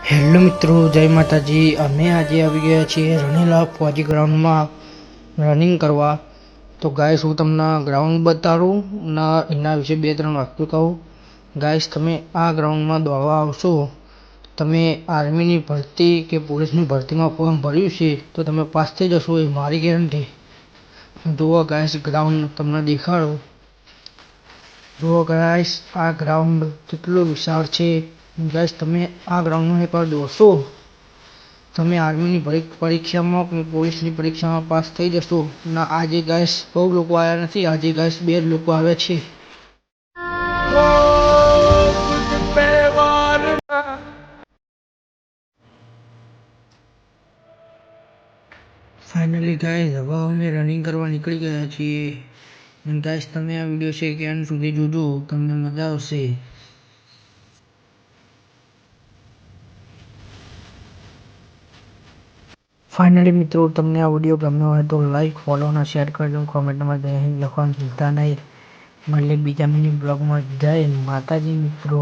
Hello મિત્રો, જય માતાજી। અમે આજે આવી ગયા છીએ રણીલા ફौजी ગ્રાઉન્ડમાં રનિંગ કરવા। તો ગાઈસ હું તમને ગ્રાઉન્ડ બતાડું ના એના વિશે બે ત્રણ વાક્યો કહું। ગાઈસ તમે આ ગ્રાઉન્ડમાં દોડવા આવશો, તમે આર્મીની ભરતી કે પોલીસની ભરતીમાં ફોર્મ ભર્યું છે તો તમે પાસ થઈ જશો, એ મારી ગેરંટી। જુઓ ગાઈસ, ગ્રાઉન્ડ તમને દેખાડો। જુઓ ગાઈસ, આ ગ્રાઉન્ડ કેટલું વિશાળ છે। ગાઈસ તમે આ ગ્રાઉન્ડમાં એકવાર દોડશો, તમે આર્મીની પરીક્ષામાં કે પોલીસની પરીક્ષામાં પાસ થઈ જશો। ના આજે ગાઈસ બહુ લોકો આવ્યા નથી, આજે ગાઈસ 2 જ લોકો આવ્યા છે। ફાઇનલી ગાઈસ હવે અમે રનિંગ કરવા નીકળી ગયા છીએ। ગાઈસ તમે આ વિડીયો છે કે એન્ડ સુધી જોજો, તમને મજા આવશે। ફાઇનલી મિત્રો, તમને આ વિડીયો ગમ્યો હોય તો લાઈક, ફોલો અને શેર કરજો। કોમેન્ટમાં જય હિન્દ લખવાનું ભૂલતા નહીં। મળીએ બીજા મિની બ્લોગમાં। જય માતાજી મિત્રો।